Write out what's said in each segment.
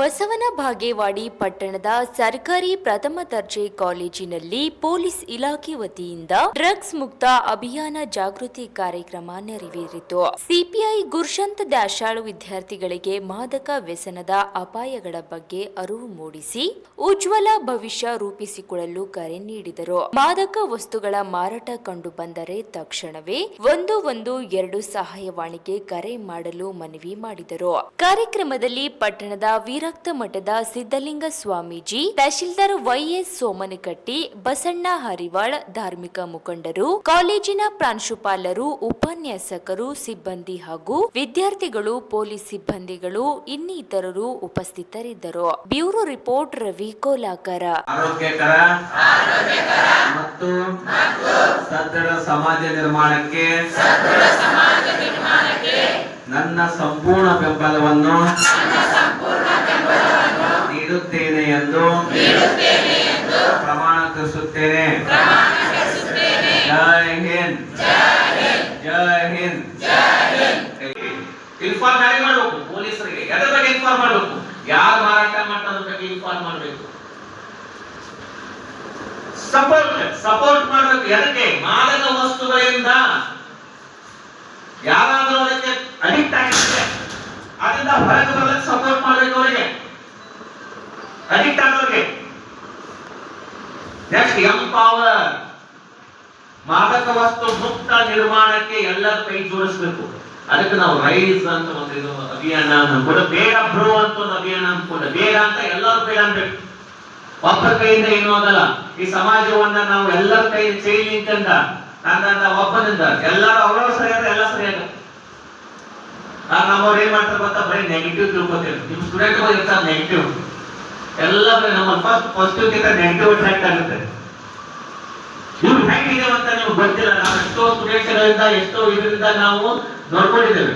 ಬಸವನ ಬಾಗೇವಾಡಿ ಪಟ್ಟಣದ ಸರ್ಕಾರಿ ಪ್ರಥಮ ದರ್ಜೆ ಕಾಲೇಜಿನಲ್ಲಿ ಪೊಲೀಸ್ ಇಲಾಖೆ ವತಿಯಿಂದ ಡ್ರಗ್ಸ್ ಮುಕ್ತ ಅಭಿಯಾನ ಜಾಗೃತಿ ಕಾರ್ಯಕ್ರಮ ನೆರವೇರಿತು. ಸಿಪಿಐ ಗುರುಶಂತ ದಾಶಾಳು ವಿದ್ಯಾರ್ಥಿಗಳಿಗೆ ಮಾದಕ ವ್ಯಸನದ ಅಪಾಯಗಳ ಬಗ್ಗೆ ಅರಿವು ಮೂಡಿಸಿ ಉಜ್ವಲ ಭವಿಷ್ಯ ರೂಪಿಸಿಕೊಳ್ಳಲು ಕರೆ ನೀಡಿದರು. ಮಾದಕ ವಸ್ತುಗಳ ಮಾರಾಟ ಕಂಡು ಬಂದರೆ ತಕ್ಷಣವೇ 112 ಸಹಾಯವಾಣಿಗೆ ಕರೆ ಮಾಡಲು ಮನವಿ ಮಾಡಿದರು. ಕಾರ್ಯಕ್ರಮದಲ್ಲಿ ಪಟ್ಟಣದ ರಕ್ತ ಮಠದ ಸಿದ್ದಲಿಂಗ ಸ್ವಾಮೀಜಿ, ತಹಶೀಲ್ದಾರ್ ವೈಎಸ್ ಸೋಮನಕಟ್ಟಿ, ಬಸಣ್ಣ ಹರಿವಾಳ್, ಧಾರ್ಮಿಕ ಮುಖಂಡರು, ಕಾಲೇಜಿನ ಪ್ರಾಂಶುಪಾಲರು, ಉಪನ್ಯಾಸಕರು, ಸಿಬ್ಬಂದಿ ಹಾಗೂ ವಿದ್ಯಾರ್ಥಿಗಳು, ಪೊಲೀಸ್ ಸಿಬ್ಬಂದಿಗಳು ಇನ್ನಿತರರು ಉಪಸ್ಥಿತರಿದ್ದರು. Bureau report Ravi Kolakar. ಆರೋಗ್ಯಕರ ಮತ್ತು ಸದೃಢ ಸಮಾಜ ನಿರ್ಮಾಣಕ್ಕೆ ನನ್ನ ಸಂಪೂರ್ಣ ಬೆಂಬಲವನ್ನು ನೀಡುತ್ತೇನೆ ಎಂದು ಪ್ರಮಾಣೀಕರಿಸುತ್ತೇನೆ. ಜೈ ಹಿಂದ್. ಜೈ ಹಿಂದ್. ಇನ್ಫಾರ್ಮ್ ಯಾರಿಗೆ ಮಾಡಬೇಕು? ಪೊಲೀಸರಿಗೆ. ಎದ್ರ ಬಗ್ಗೆ ಇನ್ಫಾರ್ಮ್ ಮಾಡಬೇಕು? ಯಾರು ಮಾರಾಟ ಮಾಡ್ತಾರೆ ಬಗ್ಗೆ ಇನ್ಫಾರ್ಮ್ ಮಾಡಬೇಕು. ಸಪೋರ್ಟ್ ಮಾಡಬೇಕು. ಎದಕ್ಕೆ? ಮಾದಕ ವಸ್ತುಗಳಿಂದ ಯಾರಾದರೂ ಅದಕ್ಕೆ ಅಡಿಕ್ಟ್ ಆಗಿದ್ರೆ ಅದರಿಂದ ಹೊರಗೆ ಬರಲಿಕ್ಕೆ ಸಪೋರ್ಟ್ ಮಾಡಬೇಕು. ಅವರಿಗೆ ಅಡಿಕ್ಟ್ ಆಗೋರಿಗೆ. Next empower. ಮಾದಕ ವಸ್ತು ಮುಕ್ತ ನಿರ್ಮಾಣಕ್ಕೆ ಎಲ್ಲರ ಕೈ ಜೋಡಿಸಬೇಕು. ಅದಕ್ಕೆ ನಾವು ರೈಸ್ ಅಂತ ಒಂದು ಅಭಿಯಾನ ಕೂಡ, ಬೇಡ ಬ್ರೋ ಅಂತ ಒಂದು ಅಭಿಯಾನ ಕೂಡ, ಬೇಡ ಅಂತ ಎಲ್ಲರೂ ಬೇಡ ಅನ್ಬೇಕು. ಒಬ್ಬರ ಕೈಯಿಂದ ಏನೂ ಆಗಲ್ಲ. ಈ ಸಮಾಜವನ್ನ ನಾವು ಎಲ್ಲರ ಕೈ ಚೈಲಿಂಕ್ ಅಂತ ನನ್ನ ಒಬ್ಬನಿಂದ ಎಲ್ಲರೂ ಅವರವ್ರು ಸರಿಯಾದ ಎಲ್ಲ ಸರಿಯಾದ. ನಮ್ಮವ್ರು ಏನ್ ಮಾಡ್ತಾರೆ ಗೊತ್ತಾ? ಬರೀ ನೆಗೆಟಿವ್ ತಿಳ್ಕೊತೀವಿ. ನಿಮ್ ಸ್ಟೂಡೆಂಟ್ ಇರ್ತಾರೆ ನೆಗೆಟಿವ್ ಎಲ್ಲ. ನಮ್ಮ ಫಸ್ಟ್ ಪಾಸಿಟಿವ್ ಗಿಂತ ನೆಗೆಟಿವ್ ಅಟ್ರಾಕ್ಟ್ ಆಗುತ್ತೆ. ಇವ್ರು ಹೆಂಗಿದೆ ಅಂತ ನಿಮ್ಗೆ ಗೊತ್ತಿಲ್ಲ. ನಾವು ಎಷ್ಟೋ ಸ್ಟೂಡೆಂಟ್ಗಳಿಂದ ಎಷ್ಟೋ ಇದರಿಂದ ನಾವು ನೋಡ್ಕೊಂಡಿದ್ದೇವೆ.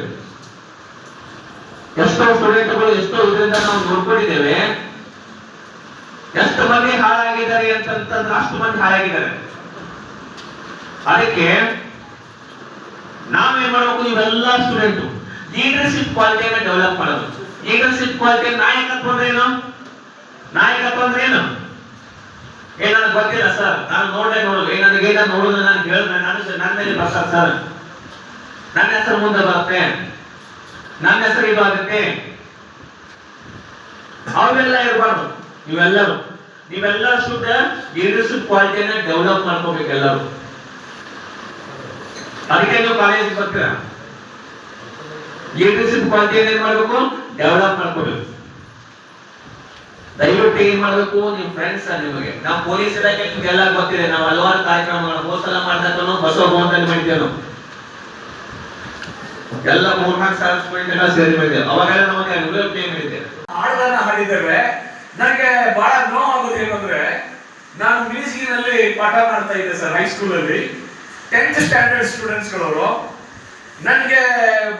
ಎಷ್ಟೋ ಸ್ಟೂಡೆಂಟ್ಗಳು ಎಷ್ಟೋ ಇದರಿಂದ ನಾವು ನೋಡ್ಕೊಂಡಿದ್ದೇವೆ. ಎಷ್ಟು ಮಂದಿ ಹಾಳಾಗಿದ್ದಾರೆ ಅಂತಂದ್ರೆ ಅಷ್ಟು ಮಂದಿ ಹಾಳಾಗಿದ್ದಾರೆ. ಅದಕ್ಕೆ ನಾವೇನ್ ಮಾಡಬೇಕು? ನೀವೆಲ್ಲ ಸ್ಟೂಡೆಂಟ್ ಲೀಡರ್ಶಿಪ್ ಕ್ವಾಲಿಟಿಯನ್ನ ಡೆವಲಪ್ ಮಾಡೋದು. ಲೀಡರ್ಶಿಪ್ ಕ್ವಾಲಿಟಿ ನಾಯಕತ್ವ ಅಂದ್ರೆ ಏನು? ನಾಯಕತ್ವ ಅಂದ್ರೆ ಏನು? ನನಗೆ ಗೊತ್ತಿಲ್ಲ ಸರ್, ನಾನು ನೋಡೋದು ನನಗೆ ನೋಡೋದು ನಾನು ಹೇಳಿದ್ರೆ ನನ್ನ ಮೇಲೆ ಬರ್ತಾರೆ ಸರ್, ನನ್ನ ಹೆಸರು ಮುಂದೆ ಬರುತ್ತೆ, ನನ್ನ ಹೆಸರು ಇದು ಆಗುತ್ತೆ. ಅವೆಲ್ಲ ಇರಬಾರ್ದು. ನೀವೆಲ್ಲ ಶುದ್ಧ ಲೀಡರ್ಶಿಪ್ ಕ್ವಾಲಿಟಿಯನ್ನ ಡೆವಲಪ್ ಮಾಡ್ಕೋಬೇಕು ಎಲ್ಲರೂ. ಅದಕ್ಕೆ ನೀವು ಕಾಲೇಜ್ ಬರ್ತೀರ. ಲೀಡರ್ಶಿಪ್ ಕ್ವಾಲಿಟಿಯನ್ನ ಏನ್ ಮಾಡ್ಬೇಕು? ಡೆವಲಪ್ ಮಾಡ್ಕೋಬೇಕು. ದಯವಿಟ್ಟು ಏನ್ ಮಾಡ್ಬೇಕು? ನಿಮ್ ಫ್ರೆಂಡ್ಸ್ ನಿಮಗೆ ನಾವು ಪೊಲೀಸ್ ಇಲಾಖೆ ಎಲ್ಲ ಗೊತ್ತಿದೆ. ನಾವು ಹಲವಾರು ಕಾರ್ಯಕ್ರಮಗಳು ಹೋಸಲ ಮಾಡ್ದಾಕನು ಬಸವ ಭವನದಲ್ಲಿ ಮಾಡಿದ್ದೇವೆ. ನಾವು ಎಲ್ಲ 3-4 ಸಾವಿರ ಸ್ಟೂಡೆಂಟ್ ಸೇರಿ ಮಾಡಿದ್ದೇವೆ. ಅವಾಗೆಲ್ಲ ನಮಗೆ ಮಾಡಿದ್ದೇವೆ, ಹಾಡುಗಳನ್ನ ಹಾಡಿದ್ದೇವೆ. ನನಗೆ ಬಹಳ ನೋವಾಗೋದು ಏನಂದ್ರೆ, ನಾನು ಮ್ಯೂಸಿಕ್ನಲ್ಲಿ ಪಾಠ ಮಾಡ್ತಾ ಇದ್ದೆ ಸರ್, ಹೈಸ್ಕೂಲ್ ಅಲ್ಲಿ 10th ಸ್ಟ್ಯಾಂಡರ್ಡ್ ಸ್ಟೂಡೆಂಟ್ಸ್ ಗಳವರು ನನಗೆ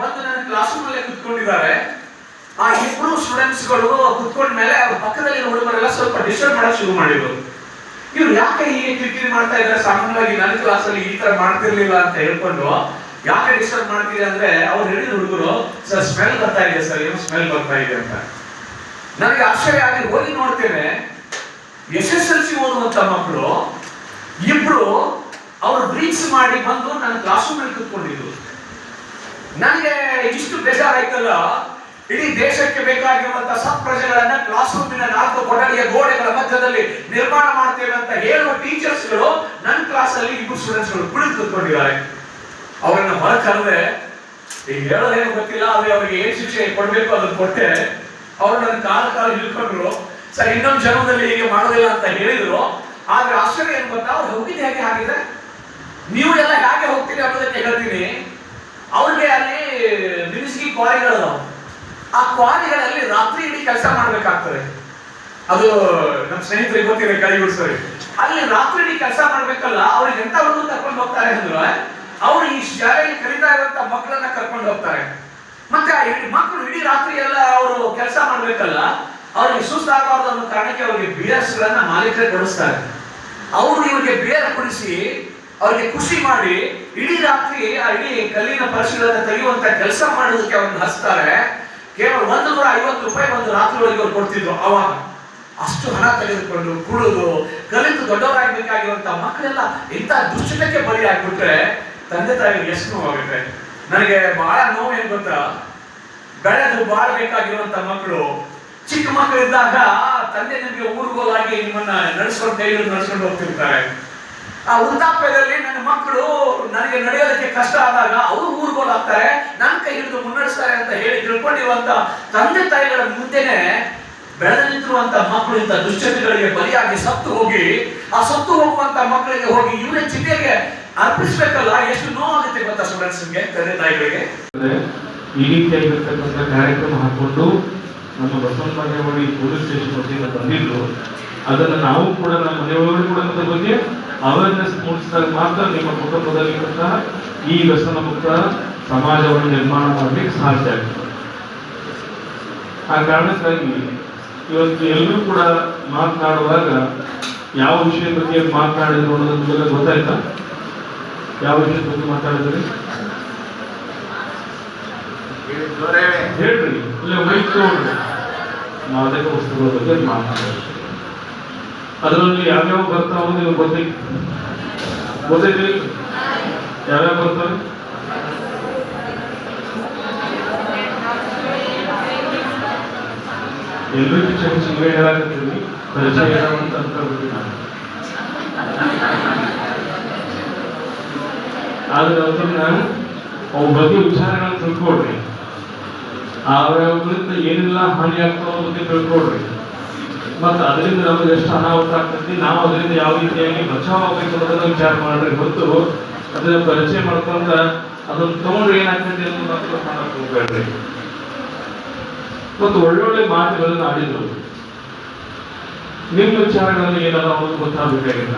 ಬಂದು ನನ್ನ ಕ್ಲಾಸ್ ರೂಮ್ ಅಲ್ಲೇ ಕುತ್ಕೊಂಡಿದ್ದಾರೆ. ಆ ಇಬ್ರು ಸ್ಟೂಡೆಂಟ್ಸ್ ಗಳು ಕುತ್ಕೊಂಡ ಮೇಲೆ ಅವ್ರ ಪಕ್ಕದಲ್ಲಿ ಹುಡುಗರೆಲ್ಲ ಸ್ವಲ್ಪ ಡಿಸ್ಟರ್ಬ್ ಮಾಡಕ್ ಶುರು ಮಾಡಿದ್ರು. ಇವ್ರು ಯಾಕೆ ಹೀಗೆ ಕಿರಿಕಿರಿ ಮಾಡ್ತಾ ಇದ್ದಾರೆ? ಸಾಮಾನ್ಯವಾಗಿ ನನ್ನ ಕ್ಲಾಸ್ ಅಲ್ಲಿ ಈ ತರ ಮಾಡ್ತಿರ್ಲಿಲ್ಲ ಅಂತ ಹೇಳ್ಕೊಂಡು ಯಾಕೆ ಡಿಸ್ಟರ್ಬ್ ಮಾಡ್ತೀರಿ ಅಂದ್ರೆ, ಅವ್ರು ಹೇಳಿದ ಹುಡುಗರು, ಸರ್ ಸ್ಮೆಲ್ ಬರ್ತಾ ಇದೆ ಸರ್, ಏನು ಸ್ಮೆಲ್ ಬರ್ತಾ ಇದೆ ಅಂತ. ನನಗೆ ಆಶ್ಚರ್ಯ ಆಗಿ ಹೋಗಿ ನೋಡ್ತೇನೆ, SSLC ಓದುವಂತ ಮಕ್ಕಳು ಇಬ್ರು ಅವರು ಡ್ರಿಂಕ್ಸ್ ಮಾಡಿ ಬಂದು ನನ್ನ ಕ್ಲಾಸ್ ರೂಮ್ ಅಲ್ಲಿ ಕುತ್ಕೊಂಡಿದ್ರು. ನನಗೆ ಇಷ್ಟು ಬೇಜಾರಾಯ್ತಲ್ಲ. ಇಡೀ ದೇಶಕ್ಕೆ ಬೇಕಾಗಿರುವಂತಹ ಸತ್ಪ್ರಜೆಗಳನ್ನ ಕ್ಲಾಸ್ ರೂಮಿನ 4 ಕೊಠಡಿಯ ಗೋಡೆಗಳ ಮಧ್ಯದಲ್ಲಿ ನಿರ್ಮಾಣ ಮಾಡ್ತೇವೆ ಅಂತ ಹೇಳುವ ಟೀಚರ್ಸ್ ಗಳು ನನ್ನ ಕ್ಲಾಸ್ ಅಲ್ಲಿ ಇಬ್ಬರು ಸ್ಟೂಡೆಂಟ್ಸ್ ಗಳು ಕುಳಿತು ಕುತ್ಕೊಂಡಿದ್ದಾರೆ. ಅವರನ್ನ ಹೊರ ಕರೆದೆ, ಈಗ ಹೇಳೋದೇನು ಗೊತ್ತಿಲ್ಲ, ಆದ್ರೆ ಅವರಿಗೆ ಏನ್ ಶಿಕ್ಷೆ ಕೊಡ್ಬೇಕು ಅದನ್ನ ಕೊಟ್ಟೆ. ಅವರು ನನ್ನ ಕಾಲ ಹಿಡ್ಕೊಂಡ್ರು, ಸರ್ ಇನ್ನೊಂದು ಜನ್ಮದಲ್ಲಿ ಹೀಗೆ ಮಾಡೋದಿಲ್ಲ ಅಂತ ಹೇಳಿದ್ರು. ಆದ್ರೆ ಆಶ್ಚರ್ಯ ಏನ್ ಗೊತ್ತಾ, ಅವ್ರು ಹೋಗಿದ್ದು ಹೇಗೆ ಆಗಿದೆ, ನೀವು ಎಲ್ಲ ಹೇಗೆ ಹೋಗ್ತೀರಿ ಅನ್ನೋದಕ್ಕೆ ಹೇಳ್ತೀನಿ. ಅವ್ರಿಗೆ ಅಲ್ಲಿ ಮಿನಿಸ್ಗಿ ಕ್ವಾರಿಗಳು, ಆ ಕ್ವಾರಿಗಳಲ್ಲಿ ರಾತ್ರಿ ಇಡೀ ಕೆಲಸ ಮಾಡ್ಬೇಕಾಗ್ತದೆ. ಅದು ನಮ್ಮ ಸ್ನೇಹಿತರಿಗೆ ಗೊತ್ತಿದೆ, ಕೈಗೂಡಿಸೋರಿ. ಅಲ್ಲಿ ರಾತ್ರಿ ಇಡೀ ಕೆಲಸ ಮಾಡ್ಬೇಕಲ್ಲ, ಅವ್ರಿಗೆ ಎಂತವನ್ನು ಕರ್ಕೊಂಡು ಹೋಗ್ತಾರೆ ಅಂದ್ರೆ, ಅವ್ರು ಈ ಶಾಲೆಯಲ್ಲಿ ಕಲಿತಾ ಇರುವಂತ ಮಕ್ಕಳನ್ನ ಕರ್ಕೊಂಡು ಹೋಗ್ತಾರೆ. ಮತ್ತೆ ಮಕ್ಕಳು ಇಡೀ ರಾತ್ರಿ ಎಲ್ಲ ಅವರು ಕೆಲಸ ಮಾಡ್ಬೇಕಲ್ಲ, ಅವ್ರಿಗೆ ಸುಸ್ತಾಗಬಾರ್ದು ಅನ್ನೋ ಕಾರಣಕ್ಕೆ ಅವ್ರಿಗೆ ಬಿಯರ್ಸ್ ಗಳನ್ನ ಮಾಲೀಕರೇ ಕೊಡಿಸ್ತಾರೆ. ಅವರು ಇವ್ರಿಗೆ ಬಿಯರ್ ಕುಡಿಸಿ ಅವ್ರಿಗೆ ಖುಷಿ ಮಾಡಿ ಇಡೀ ರಾತ್ರಿ ಆ ಇಡೀ ಕಲ್ಲಿನ ಪರಶುಗಳನ್ನ ತೆಗೆಯುವಂತ ಕೆಲಸ ಮಾಡೋದಕ್ಕೆ ಅವ್ರನ್ನ ಹಚ್ತಾರೆ. ಕೇವಲ 150 ರೂಪಾಯಿ ಒಂದು ರಾತ್ರಿ ಒಳಗೆ ಅವ್ರು ಕೊಡ್ತಿದ್ರು. ಅವಾಗ ಅಷ್ಟು ಹಣ ತೆಗೆದುಕೊಂಡು ಕುಡಿದು ಕಲಿತು ದೊಡ್ಡವರಾಗಬೇಕಾಗಿರುವಂತ ಮಕ್ಕಳೆಲ್ಲ ಇಂಥ ದುಶ್ಚಟಕ್ಕೆ ಬಲಿ ಆಗ್ಬಿಟ್ರೆ ತಂದೆ ತಾಯಿಗೆ ಎಷ್ಟು ನೋವಾಗುತ್ತೆ. ನನಗೆ ಬಹಳ ನೋವು ಏನ್ ಗೊತ್ತಾ, ಬೆಳೆದು ಬಾಳ್ಬೇಕಾಗಿರುವಂತ ಮಕ್ಕಳು ಚಿಕ್ಕ ಮಕ್ಕಳಿದ್ದಾಗ ತಂದೆ ನಿಮಗೆ ಊರುಗೋಲಾಗಿ ನಿಮ್ಮನ್ನ ನಡೆಸ್ಕೊಂಡು ಕೈ ನಡೆಸ್ಕೊಂಡು ಹೋಗ್ತಿರ್ತಾರೆ. ಆ ವೃದ್ಧಾಪ್ಯದಲ್ಲಿ ನನ್ನ ಮಕ್ಕಳು ನನಗೆ ನಡೆಯೋದಕ್ಕೆ ಕಷ್ಟ ಆದಾಗ ಅವರು ಊರುಗೋಲಾಗ್ತಾರೆ, ನನ್ನ ಕೈ ಹಿಡಿದು ಮುನ್ನಡೆಸ್ತಾರೆ ಅಂತ ಹೇಳಿ ತಿಳ್ಕೊಂಡಿರುವಂತ ತಂದೆ ತಾಯಿಗಳ ಮುಂದೆನೆ ಬೆಳೆದು ನಿಂತಿರುವಂತ ಮಕ್ಕಳು ಇಂಥ ದುಶ್ಚಟಗಳಿಗೆ ಬಲಿಯಾಗಿ ಸತ್ತು ಹೋಗಿ ಆ ಸತ್ತು ಹೋಗುವಂತ ಮಕ್ಕಳಿಗೆ ಹೋಗಿ ಇವರೇ ಚಿತೆಗೆ ಅರ್ಪಿಸ್ಬೇಕಲ್ಲ, ಎಷ್ಟು ನೋವಾಗುತ್ತೆ ಗೊತ್ತಾ ಸ್ಟೂಡೆಂಟ್ಸ್ಗೆ, ತಂದೆ ತಾಯಿಗಳಿಗೆ. ಈ ರೀತಿಯಾಗಿರ್ತಕ್ಕಂಥ ಕಾರ್ಯಕ್ರಮ ಹಾಕೊಂಡು ನಮ್ಮ ಬಸವನ ಬಾಗೇವಾಡಿ ಪೊಲೀಸ್ ಸ್ಟೇಷನ್ ವತಿಯಿಂದ ಬಂದಿದ್ರು. ಅದನ್ನು ನಾವು ಕೂಡ ನಮ್ಮ ಮನೆಯೊಳಗಡೆ ಕೂಡ ಅದ್ರ ಬಗ್ಗೆ ಅವೇರ್ನೆಸ್ ಮೂಡಿಸಿದಾಗ ಮಾತ್ರ ನಿಮ್ಮ ಕುಟುಂಬದಲ್ಲಿ ಸಹ ಈ ವ್ಯಸನ ಮುಕ್ತ ಸಮಾಜವನ್ನು ನಿರ್ಮಾಣ ಮಾಡಲಿಕ್ಕೆ ಸಾಧ್ಯ ಆಗ್ತದೆ. ಆ ಕಾರಣಕ್ಕಾಗಿ ಇವತ್ತು ಎಲ್ಲರೂ ಕೂಡ ಮಾತನಾಡುವಾಗ ಯಾವ ವಿಷಯದ ಬಗ್ಗೆ ಮಾತನಾಡಿದ್ರು ಅನ್ನೋದ್ರ ಬಗ್ಗೆ ಗೊತ್ತಾಯ್ತಾ? ಯಾವ ವಿಷಯದ ಬಗ್ಗೆ ಮಾತಾಡಿದ್ರಿ ಹೇಳ್ರಿ, ಇಲ್ಲ ಮೈಕ್ ತಗೊಂಡ್ರಿ. ನಾವು ಅದಕ್ಕೆ ವಸ್ತುಗಳ ಬಗ್ಗೆ ಮಾತನಾಡೋದು. ಅದರಲ್ಲಿ ಯಾವ್ಯಾವ ಬರ್ತಾವ ನಿಮ್ಗೆ ಗೊತ್ತೈತಿ? ಯಾವ್ಯಾವ ಬರ್ತಾವೆ? ಎಲ್ರಿಗೂ ಕ್ಷಮಿಸಿ ನೀವೇ ಹೇಳಾಕತ್ತೀವಿ, ಪರಿಚಯ ಹೇಳುವಂತ ಅನ್ಕೊಳ್ಬಿಟ್ಟು ನಾನು. ಆದ್ರೆ ಅದನ್ನ ಅವು ಬಗ್ಗೆ ವಿಚಾರಗಳನ್ನ ತಿಳ್ಕೊಡ್ರಿ. ಅವ್ರಿಂದ ಏನೆಲ್ಲ ಹಾನಿ ಆಗ್ತಾವ ಬಗ್ಗೆ ತಿಳ್ಕೊಡ್ರಿ. ಮತ್ತು ಅದರಿಂದ ನಮಗೆ ಎಷ್ಟು ಅನಾಹುತ ಆಗ್ತೈತಿ, ನಾವು ಅದರಿಂದ ಯಾವ ರೀತಿಯಾಗಿ ಬಚಾವ್ ಆಗ್ಬೇಕು ಅನ್ನೋದನ್ನ ವಿಚಾರ ಮಾಡ್ರಿ. ಹೊತ್ತು ಅದನ್ನ ಪರಿಚಯ ಮಾಡ್ಕೊಂಡ ಅದನ್ನ ತಗೊಂಡ್ರೆ ಏನಾಗ್ತೈತಿ ಅನ್ನೋದು ಮಾತ್ರ ಮಾಡಕ್ ಹೋಗ್ಬೇಡ್ರಿ. ಮತ್ತು ಒಳ್ಳೊಳ್ಳೆ ಮಾತುಗಳನ್ನು ಆಡಿದ್ರು. ನಿಮ್ಮ ವಿಚಾರಗಳಲ್ಲಿ ಏನಾದ್ರು ಅವ್ರಿಗೆ ಗೊತ್ತಾಗಬೇಕಾಗಿಲ್ಲ.